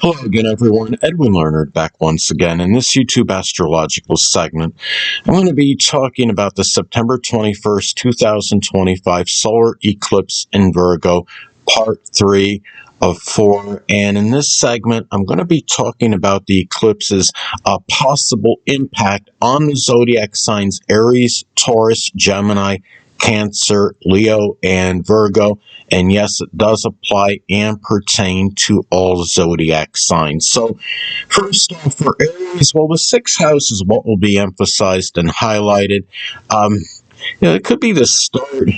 Hello again, everyone. Edwin Learnard back once again. In this YouTube astrological segment, I'm going to be talking about the September 21st, 2025 solar eclipse in Virgo, part 3 of 4. And in this segment, I'm going to be talking about the eclipse's possible impact on the zodiac signs Aries, Taurus, Gemini, Cancer, Leo, and Virgo. And yes, it does apply and pertain to all zodiac signs. So, first off, for Aries, well, the sixth house is what will be emphasized and highlighted. It could be the start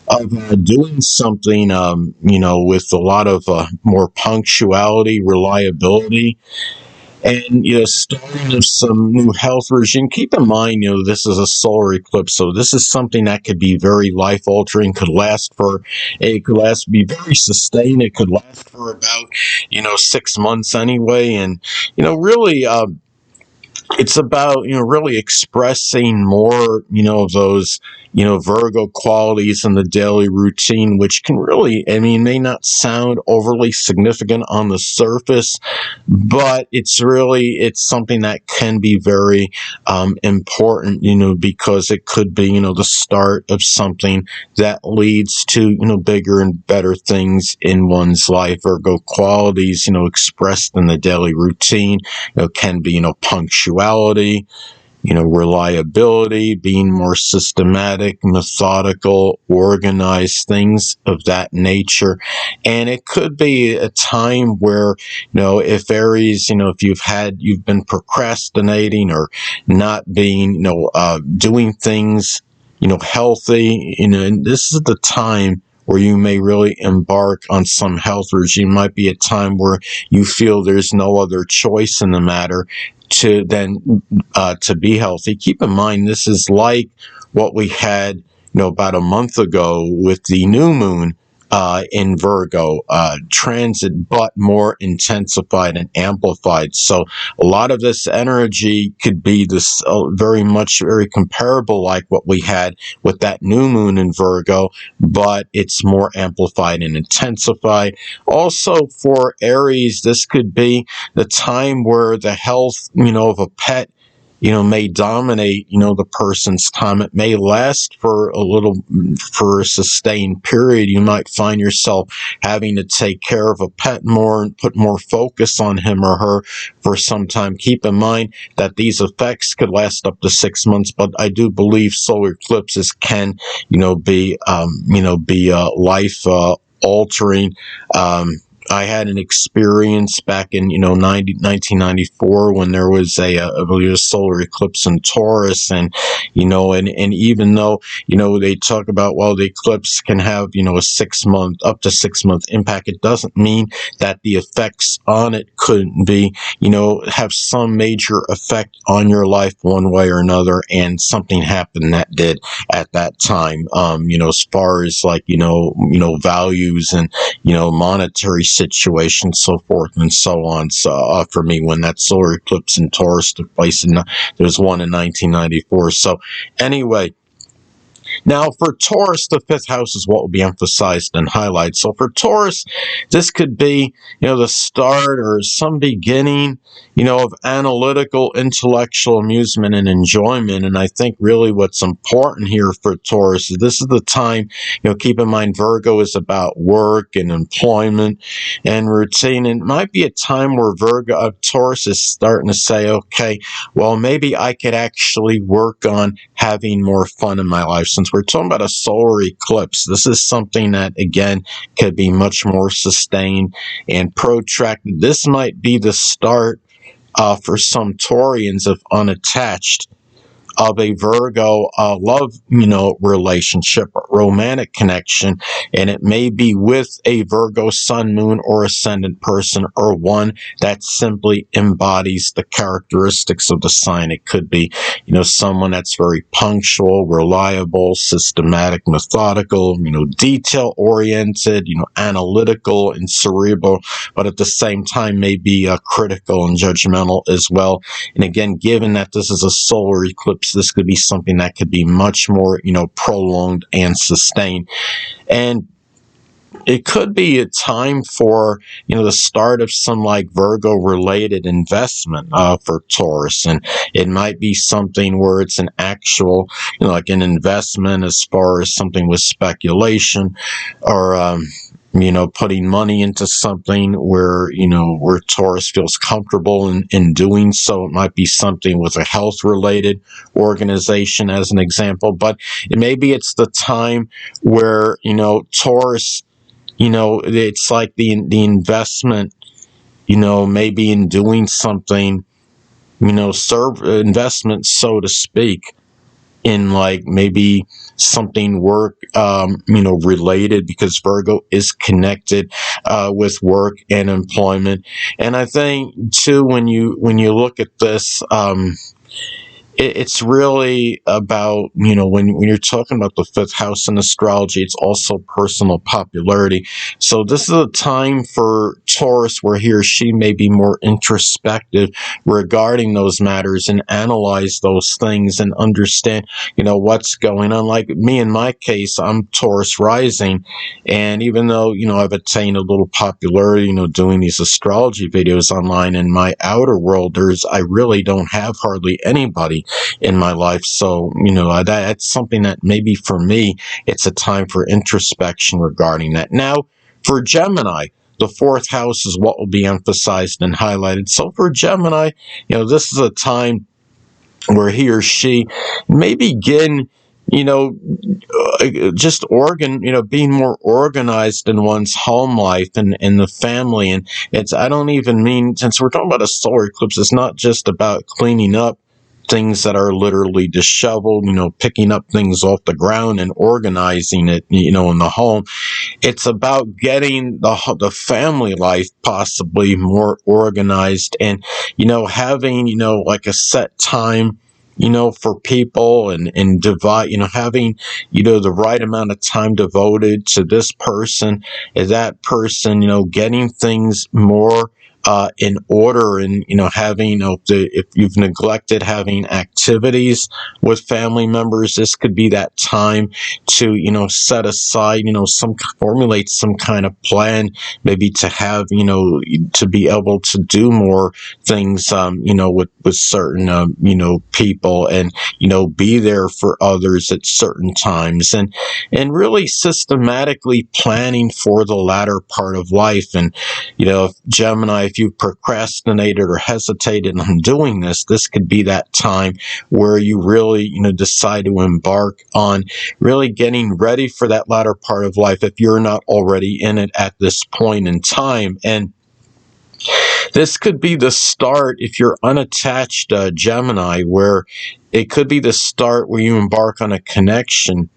of doing something, with a lot of more punctuality, reliability, and starting of some new health regime. Keep in mind, this is a solar eclipse, so this is something that could be very life altering, be very sustained. It could last for about 6 months anyway, and really it's about really expressing more of those Virgo qualities in the daily routine, which can really, may not sound overly significant on the surface, but it's something that can be very important, because it could be the start of something that leads to bigger and better things in one's life. Virgo qualities expressed in the daily routine can be punctuality, reliability, being more systematic, methodical, organized, things of that nature. And it could be a time where, if Aries, if you've been procrastinating or not being, doing things, healthy, and this is the time where you may really embark on some health regime. Might be a time where you feel there's no other choice in the matter to be healthy. Keep in mind, this is like what we had, about a month ago with the new moon in Virgo transit, but more intensified and amplified. So a lot of this energy could be this very comparable, like what we had with that new moon in Virgo, but it's more amplified and intensified. Also for Aries, this could be the time where the health, of a pet, may dominate, the person's time. It may last for a sustained period. You might find yourself having to take care of a pet more and put more focus on him or her for some time. Keep in mind that these effects could last up to 6 months, but I do believe solar eclipses can, be life altering. I had an experience back in 1994 when there was I believe a solar eclipse in Taurus, and and even though they talk about, well, the eclipse can have a up to 6 month impact, it doesn't mean that the effects on it couldn't be have some major effect on your life one way or another, and something happened that did at that time. As far as like values and monetary situation, so forth and so on. So for me, when that solar eclipse in Taurus took place, there was one in 1994. So anyway, now for Taurus, the fifth house is what will be emphasized and highlighted. So for Taurus, this could be, the start or some beginning, of analytical, intellectual amusement and enjoyment. And I think really what's important here for Taurus is this is the time, keep in mind Virgo is about work and employment and routine. And it might be a time where Taurus is starting to say, okay, well, maybe I could actually work on having more fun in my life. Since we're talking about a solar eclipse, this is something that, again, could be much more sustained and protracted. This might be the start for some Taurians, if unattached, of a Virgo love, relationship, romantic connection, and it may be with a Virgo sun, moon, or ascendant person, or one that simply embodies the characteristics of the sign. It could be, someone that's very punctual, reliable, systematic, methodical, detail-oriented, analytical and cerebral, but at the same time may be critical and judgmental as well. And again, given that this is a solar eclipse, this could be something that could be much more, prolonged and sustained. And it could be a time for, the start of some like Virgo related investment for Taurus. And it might be something where it's an actual, like an investment as far as something with speculation, or putting money into something where, where Taurus feels comfortable in doing so. It might be something with a health related organization as an example, but maybe it's the time where, Taurus, it's like the investment, maybe in doing something, serve investment, so to speak, in like maybe something work, related, because Virgo is connected with work and employment. And I think too, when you look at this, it's really about, when you're talking about the fifth house in astrology, it's also personal popularity. So this is a time for Taurus where he or she may be more introspective regarding those matters and analyze those things and understand, what's going on. Like me, in my case, I'm Taurus rising. And even though, I've attained a little popularity, doing these astrology videos online, in my outer world, I really don't have hardly anybody in my life. So, that's something that maybe for me, it's a time for introspection regarding that. Now, for Gemini, the fourth house is what will be emphasized and highlighted. So for Gemini, this is a time where he or she may begin, just being more organized in one's home life and in the family. And I don't even mean, since we're talking about a solar eclipse, it's not just about cleaning up things that are literally disheveled, picking up things off the ground and organizing it, in the home. It's about getting the family life possibly more organized, and, having, like a set time, for people, and divide, having, the right amount of time devoted to this person, and that person, getting things more in order, and, having, if you've neglected having activities with family members, this could be that time to, set aside, formulate some kind of plan, maybe to have, to be able to do more things, with certain, people, and, be there for others at certain times, and really systematically planning for the latter part of life. And, if Gemini, if you procrastinated or hesitated on doing this, this could be that time where you really, decide to embark on really getting ready for that latter part of life if you're not already in it at this point in time. And this could be the start, if you're unattached, Gemini, where it could be the start where you embark on a connection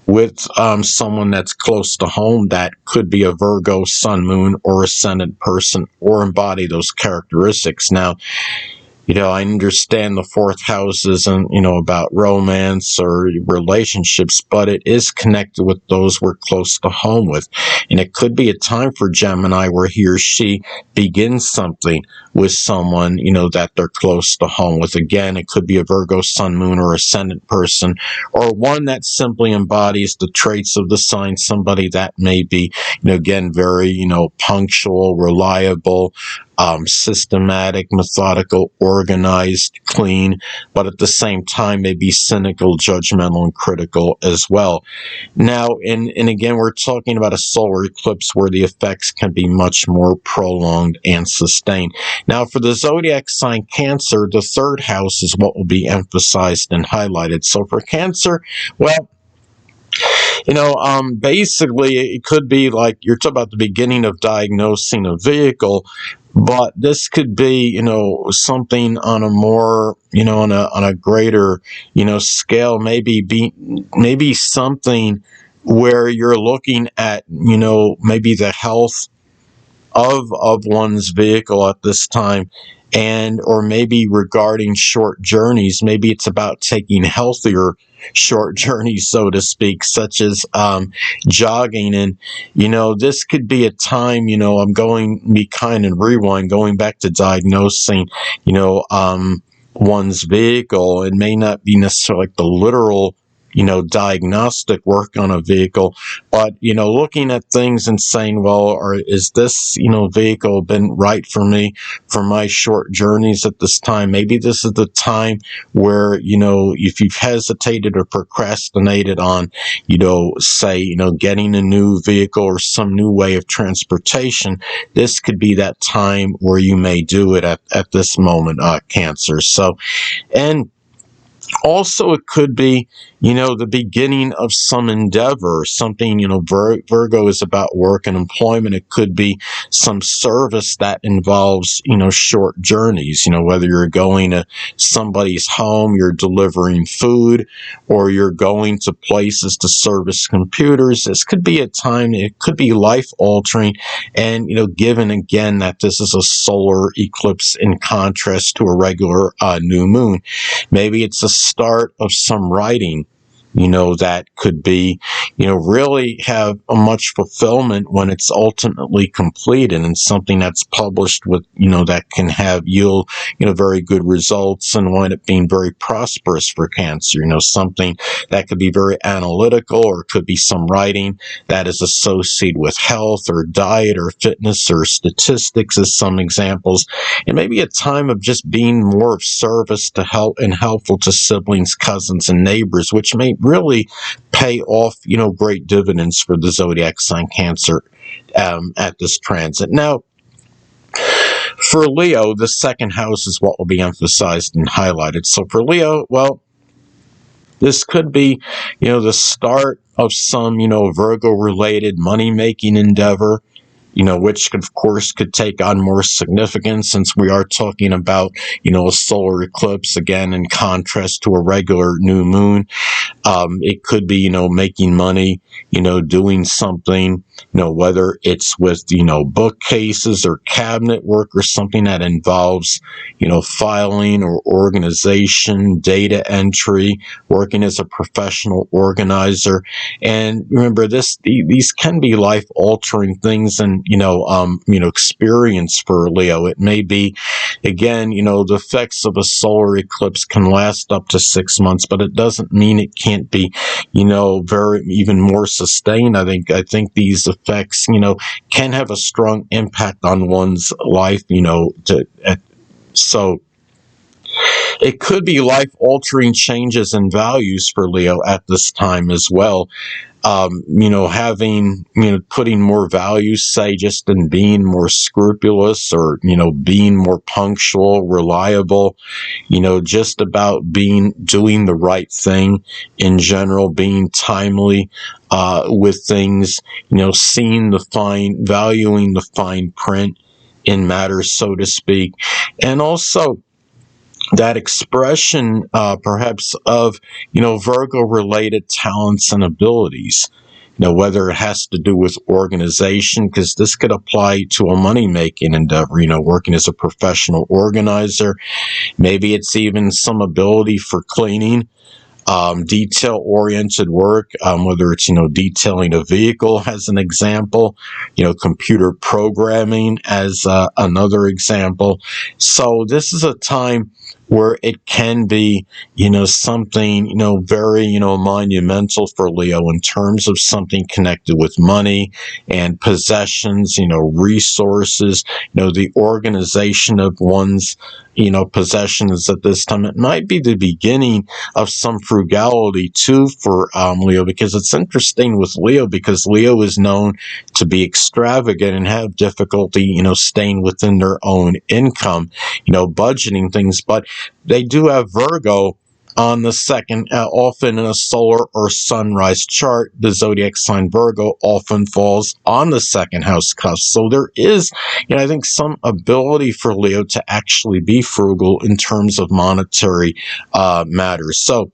with someone that's close to home, that could be a Virgo, Sun, Moon, or Ascendant person, or embody those characteristics. Now, I understand the fourth house isn't, about romance or relationships, but it is connected with those we're close to home with. And it could be a time for Gemini where he or she begins something with someone, that they're close to home with. Again, it could be a Virgo, Sun, Moon, or Ascendant person, or one that simply embodies the traits of the sign, somebody that may be, again, very, punctual, reliable, systematic, methodical, organized, clean, but at the same time may be cynical, judgmental, and critical as well. Now, and again, we're talking about a solar eclipse where the effects can be much more prolonged and sustained. Now, for the zodiac sign Cancer, the third house is what will be emphasized and highlighted. So for Cancer, well, basically it could be like you're talking about the beginning of diagnosing a vehicle, but this could be, something on a more, on a greater, scale, maybe something where you're looking at, maybe the health of one's vehicle at this time, and or maybe regarding short journeys. Maybe it's about taking healthier short journeys, so to speak, such as jogging. And this could be a time, I'm going to be kind and rewind, going back to diagnosing, one's vehicle. It may not be necessarily like the literal diagnostic work on a vehicle, but, looking at things and saying, well, is this, vehicle been right for me for my short journeys at this time? Maybe this is the time where, if you've hesitated or procrastinated on, say, getting a new vehicle or some new way of transportation, this could be that time where you may do it at this moment, Cancer. So, and also, it could be, the beginning of some endeavor, something, Virgo is about work and employment. It could be some service that involves, short journeys, whether you're going to somebody's home, you're delivering food, or you're going to places to service computers. This could be a time, it could be life altering. And, given again that this is a solar eclipse in contrast to a regular new moon, maybe it's a start of some writing, that could be, really have a much fulfillment when it's ultimately completed, and something that's published with, that can yield, very good results and wind up being very prosperous for Cancer. Something that could be very analytical, or it could be some writing that is associated with health or diet or fitness or statistics as some examples. And maybe a time of just being more of service to help and helpful to siblings, cousins, and neighbors, which may really pay off, great dividends for the zodiac sign Cancer at this transit. Now, for Leo, the second house is what will be emphasized and highlighted. So for Leo, well, this could be, the start of some, Virgo-related money-making endeavor, which of course could take on more significance since we are talking about, a solar eclipse, again, in contrast to a regular new moon. It could be, making money, doing something, whether it's with, bookcases or cabinet work or something that involves, filing or organization, data entry, working as a professional organizer. And remember, these can be life altering things and, experience for Leo. It may be, again, the effects of a solar eclipse can last up to 6 months, but it doesn't mean it can't be, very even more sustained. I think these effects, can have a strong impact on one's life, so it could be life-altering changes in values for Leo at this time as well. Having, putting more value, say, just in being more scrupulous or, being more punctual, reliable, just about doing the right thing in general, being timely, with things, valuing the fine print in matters, so to speak. And also, that expression, perhaps of, Virgo-related talents and abilities, whether it has to do with organization, because this could apply to a money-making endeavor, working as a professional organizer. Maybe it's even some ability for cleaning, detail-oriented work, whether it's, detailing a vehicle as an example, computer programming as another example. So this is a time where it can be, something, very, monumental for Leo in terms of something connected with money and possessions, resources, the organization of one's, possessions at this time. It might be the beginning of some frugality too for Leo, because it's interesting with Leo, because Leo is known to be extravagant and have difficulty, staying within their own income, budgeting things, but they do have Virgo on the second, often in a solar or sunrise chart. The zodiac sign Virgo often falls on the second house cusp. So there is, I think, some ability for Leo to actually be frugal in terms of monetary matters. So,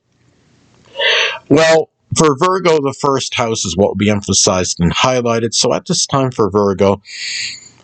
well, for Virgo, the first house is what will be emphasized and highlighted. So at this time for Virgo,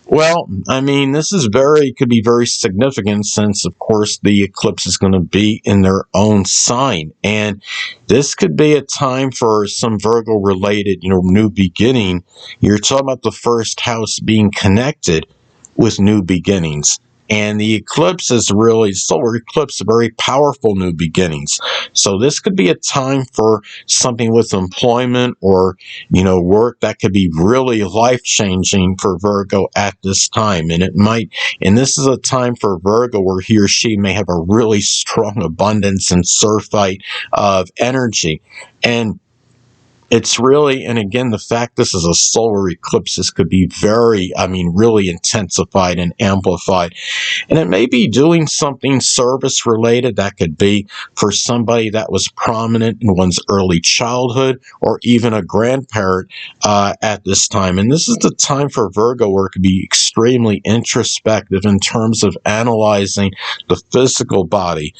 well, this is could be very significant since, of course, the eclipse is going to be in their own sign. And this could be a time for some Virgo-related, new beginning. You're talking about the first house being connected with new beginnings. And the eclipse is really, solar eclipse, very powerful new beginnings. So this could be a time for something with employment or, work that could be really life-changing for Virgo at this time. And this is a time for Virgo where he or she may have a really strong abundance and surfeit of energy. And it's really, and again, the fact this is a solar eclipse, this could be very, really intensified and amplified. And it may be doing something service related. That could be for somebody that was prominent in one's early childhood or even a grandparent at this time. And this is the time for Virgo where it could be extremely introspective in terms of analyzing the physical body.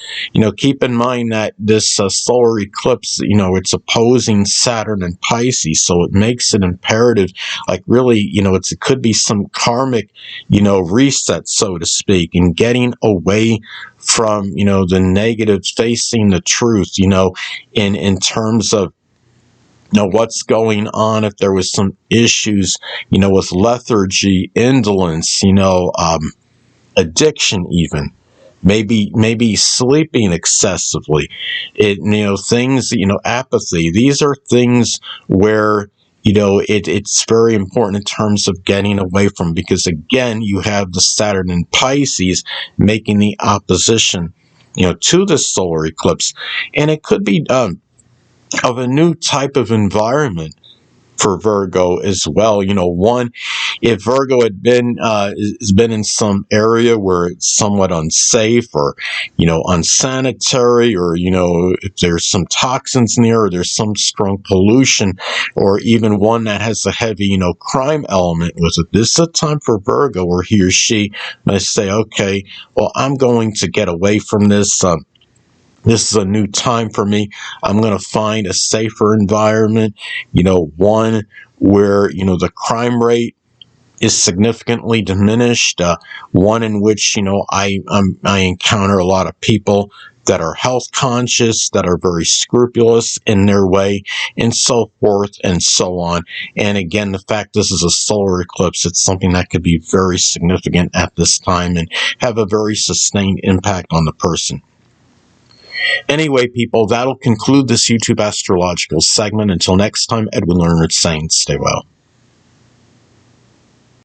Keep in mind that this solar eclipse, it's opposing Saturn and Pisces, so it makes it imperative, like really, it could be some karmic, reset, so to speak, and getting away from, the negatives, facing the truth, in terms of, what's going on, if there was some issues, with lethargy, indolence, addiction even. Maybe sleeping excessively, things, apathy. These are things where, it's very important in terms of getting away from, because again, you have the Saturn and Pisces making the opposition, to the solar eclipse. And it could be of a new type of environment for Virgo as well. One, if Virgo has been in some area where it's somewhat unsafe or, unsanitary, or, if there's some toxins near, or there's some strong pollution, or even one that has a heavy, crime element with it, this is a time for Virgo where he or she may say, okay, well, I'm going to get away from this. This is a new time for me. I'm going to find a safer environment, one where, the crime rate is significantly diminished, one in which, I encounter a lot of people that are health conscious, that are very scrupulous in their way, and so forth and so on. And again, the fact this is a solar eclipse, it's something that could be very significant at this time and have a very sustained impact on the person. Anyway, people, that'll conclude this YouTube astrological segment. Until next time, Edwin Learnard saying stay well.